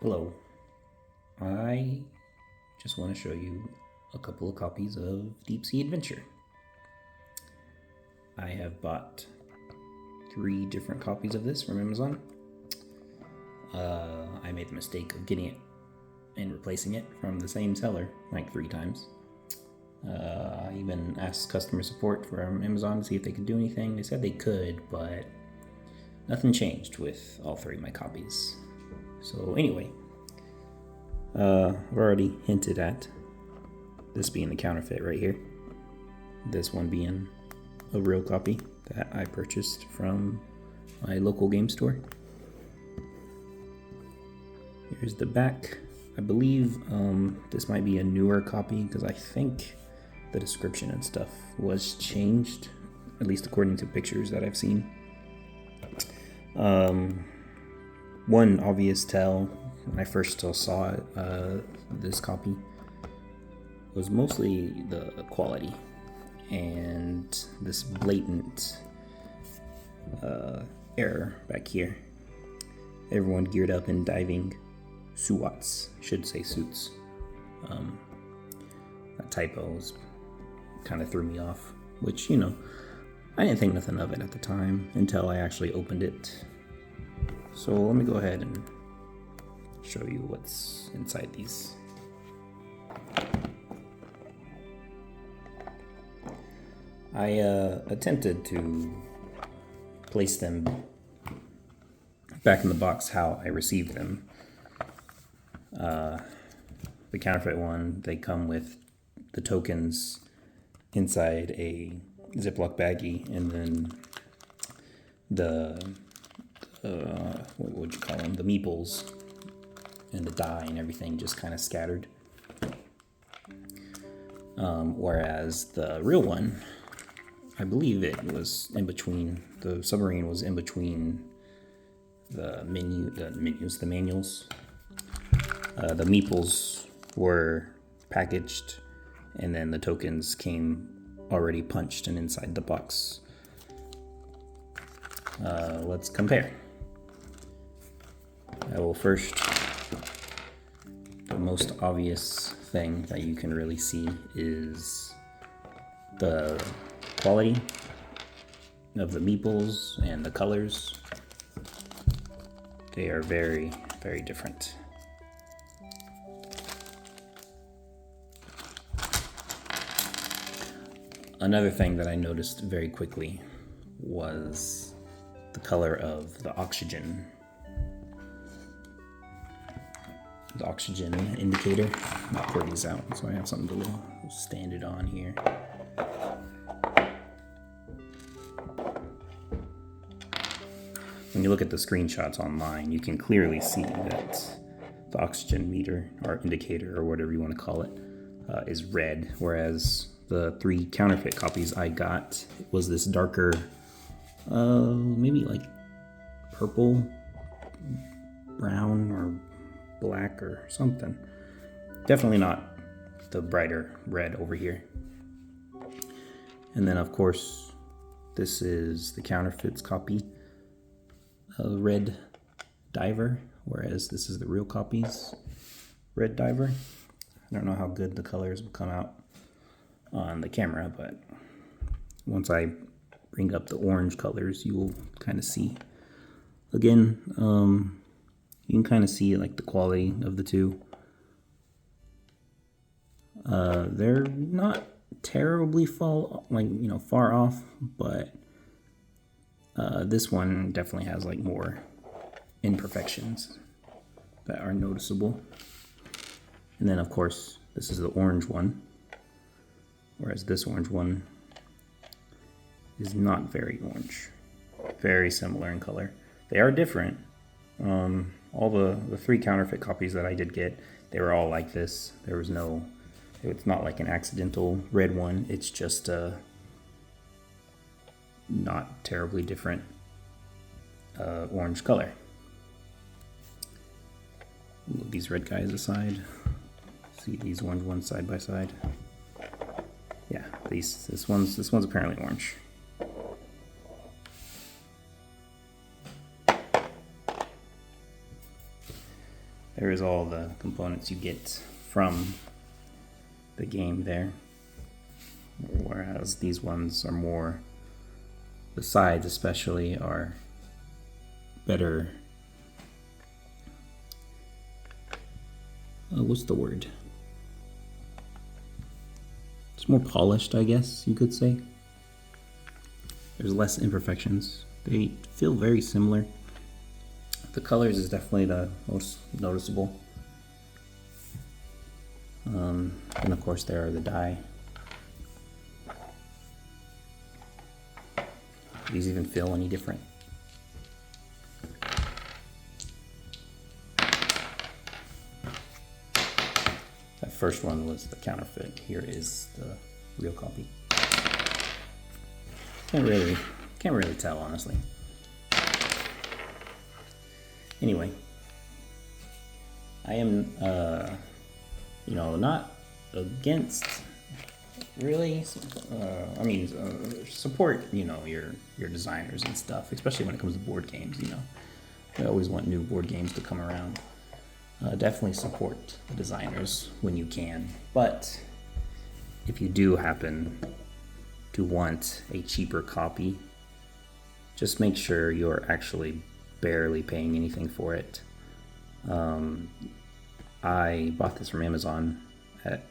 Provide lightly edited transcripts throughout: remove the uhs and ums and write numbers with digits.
Hello, I just want to show you a couple of copies of Deep Sea Adventure. I have bought 3 different copies of this from Amazon. I made the mistake of getting it and replacing it from the same seller like 3 times. I even asked customer support from Amazon to see if they could do anything. They said they could, but nothing changed with all 3 of my copies. So anyway, I've already hinted at this being the counterfeit right here. This one being a real copy that I purchased from my local game store. Here's the back. I believe this might be a newer copy because I think the description and stuff was changed, at least according to pictures that I've seen. One obvious tell when I first saw it, this copy, was mostly the quality and this blatant error back here. Everyone geared up in diving suits, should say suits. That typo was kind of threw me off, which, I didn't think nothing of it at the time until I actually opened it. So let me go ahead and show you what's inside these. I attempted to place them back in the box how I received them. The counterfeit one, they come with the tokens inside a Ziploc baggie, and then the what would you call them? The meeples and the dye and everything just kind of scattered. Whereas the real one, I believe it was in between. The submarine was in between the manuals. The meeples were packaged, and then the tokens came already punched and inside the box. Let's compare. I will first, the most obvious thing that you can really see is the quality of the meeples and the colors. They are very, very different. Another thing that I noticed very quickly was the color of the oxygen. The oxygen indicator. I'll pour these out so I have something to stand it on here. When you look at the screenshots online, you can clearly see that the oxygen meter or indicator or whatever you want to call it is red, whereas the 3 counterfeit copies I got was this darker, maybe like purple, brown, or black or something. Definitely not the brighter red over here. And then of course, this is the counterfeit's copy, a red diver, whereas this is the real copy's red diver. I don't know how good the colors will come out on the camera, but once I bring up the orange colors, you will kind of see. Again, you can kind of see like the quality of the 2. They're not terribly far off, but this one definitely has like more imperfections that are noticeable. And then of course, this is the orange one, whereas this orange one is not very orange. Very similar in color. They are different. All the 3 counterfeit copies that I did get, they were all like this. There was no, it's not like an accidental red one. It's just not terribly different orange color. Move these red guys aside. See these orange ones side by side. Yeah, this one's apparently orange. there is all the components you get from the game there. Whereas these ones are more, the sides especially are better, what's the word? It's more polished, I guess you could say. There's less imperfections. They feel very similar. The colors is definitely the most noticeable. And of course there are the die. These even feel any different. That first one was the counterfeit. Here is the real copy. Can't really tell, honestly. Anyway, I am, not against really. Support your designers and stuff, especially when it comes to board games. I always want new board games to come around. Definitely support the designers when you can, but if you do happen to want a cheaper copy, just make sure you're actually barely paying anything for it. I bought this from Amazon at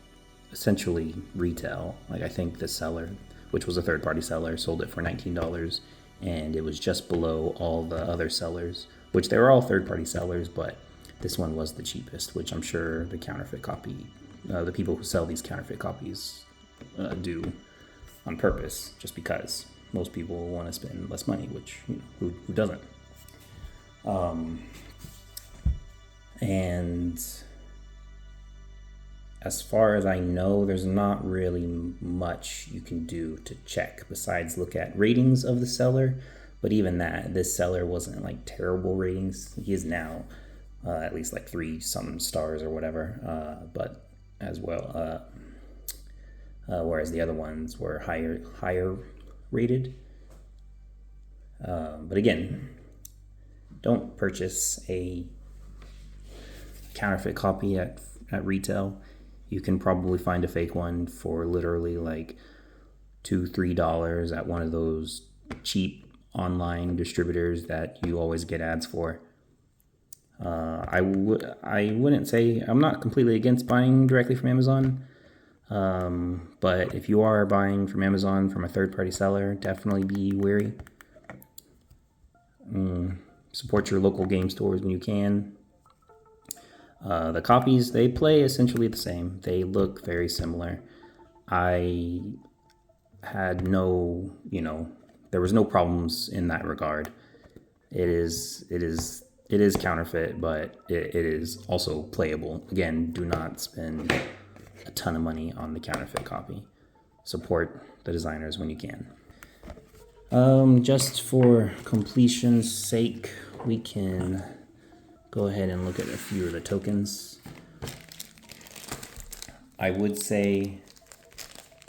essentially retail. Like, I think the seller, which was a third-party seller, sold it for $19, and it was just below all the other sellers, which they were all third-party sellers, but this one was the cheapest, which I'm sure the counterfeit copy, the people who sell these counterfeit copies do on purpose, just because most people want to spend less money, which, who doesn't? And as far as I know, there's not really much you can do to check besides look at ratings of the seller. But even that, this seller wasn't like terrible ratings. He is now at least like 3-something stars or whatever. But as well, whereas the other ones were higher rated. But again, don't purchase a counterfeit copy at retail. You can probably find a fake one for literally like $2-3 at one of those cheap online distributors that you always get ads for. I wouldn't say, I'm not completely against buying directly from Amazon, but if you are buying from Amazon from a third-party seller, definitely be wary. Support your local game stores when you can. The copies, they play essentially the same. They look very similar. I had there was no problems in that regard. It is counterfeit, but it is also playable. Again, do not spend a ton of money on the counterfeit copy. Support the designers when you can. Just for completion's sake, we can go ahead and look at a few of the tokens. I would say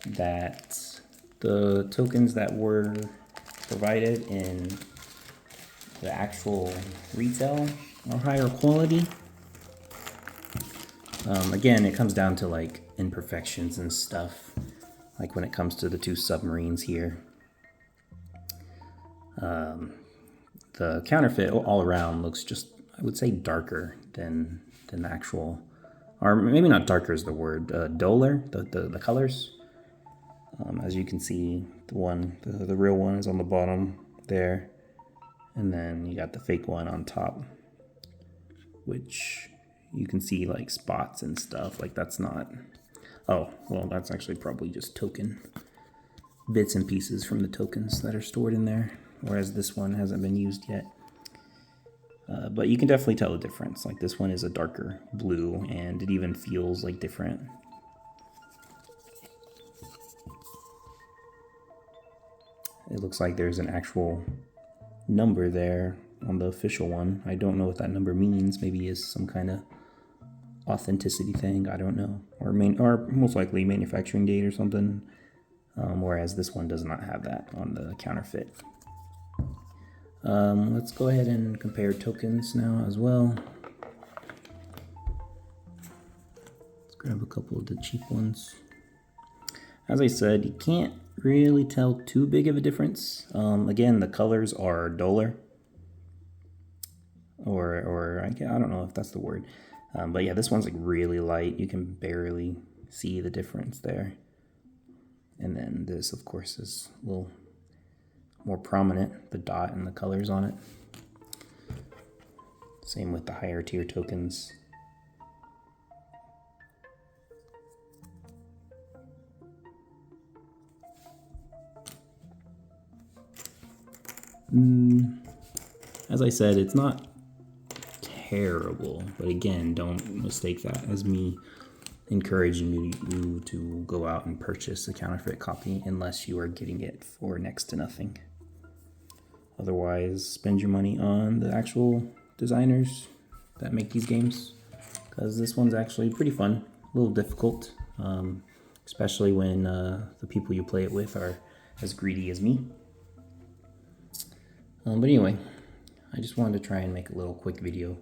that the tokens that were provided in the actual retail are higher quality. Again, it comes down to like imperfections and stuff, like when it comes to the 2 submarines here. The counterfeit all around looks just, I would say, darker than the actual, or maybe not darker is the word, duller, the colors. As you can see, the real one is on the bottom there, and then you got the fake one on top, which you can see like spots and stuff. Like, that's not, oh, well, that's actually probably just token bits and pieces from the tokens that are stored in there, whereas this one hasn't been used yet. But you can definitely tell the difference. Like, this one is a darker blue, and it even feels like different. It looks like there's an actual number there on the official one. I don't know what that number means. Maybe it's some kind of authenticity thing. I don't know. Or most likely manufacturing date or something. Whereas this one does not have that on the counterfeit. Let's go ahead and compare tokens now as well. grab a couple of the cheap ones. As I said, you can't really tell too big of a difference. Again, the colors are duller. Or I don't know if that's the word. But yeah, this one's like really light. You can barely see the difference there. And then this, of course, is a little more prominent, the dot and the colors on it. Same with the higher tier tokens. As I said, it's not terrible, but again, don't mistake that as me encouraging you to go out and purchase a counterfeit copy unless you are getting it for next to nothing. Otherwise, spend your money on the actual designers that make these games, because this one's actually pretty fun, a little difficult, especially when the people you play it with are as greedy as me. But anyway, I just wanted to try and make a little quick video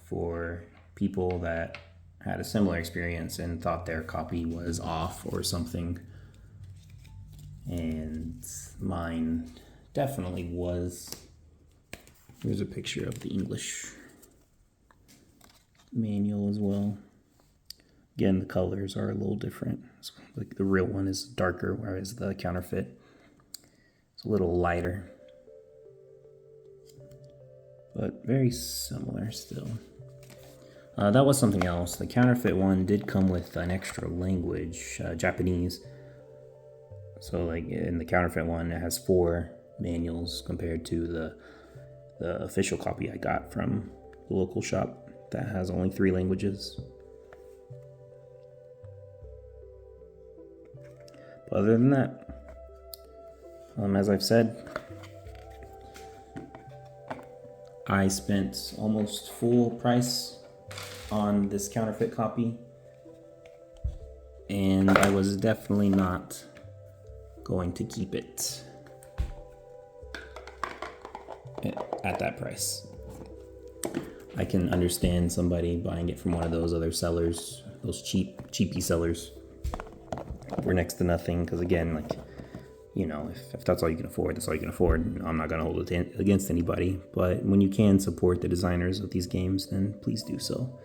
for people that had a similar experience and thought their copy was off or something. And mine definitely was. Here's a picture of the English manual as well. Again, the colors are a little different. So, like the real one is darker, whereas the counterfeit is a little lighter. But very similar still. That was something else. The counterfeit one did come with an extra language, Japanese. So like in the counterfeit one, it has 4 manuals compared to the official copy I got from the local shop that has only 3 languages. But other than that, as I've said, I spent almost full price on this counterfeit copy, and I was definitely not going to keep it at that price. I can understand somebody buying it from one of those other sellers, those cheapy sellers, for next to nothing, because again, like, you know, if that's all you can afford, that's all you can afford. I'm not going to hold it against anybody, but when you can support the designers of these games, then please do so.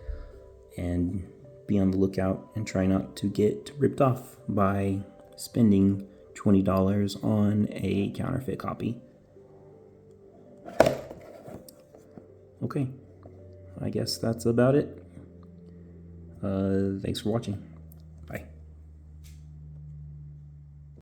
And be on the lookout and try not to get ripped off by spending $20 on a counterfeit copy. Okay, I guess that's about it. Thanks for watching.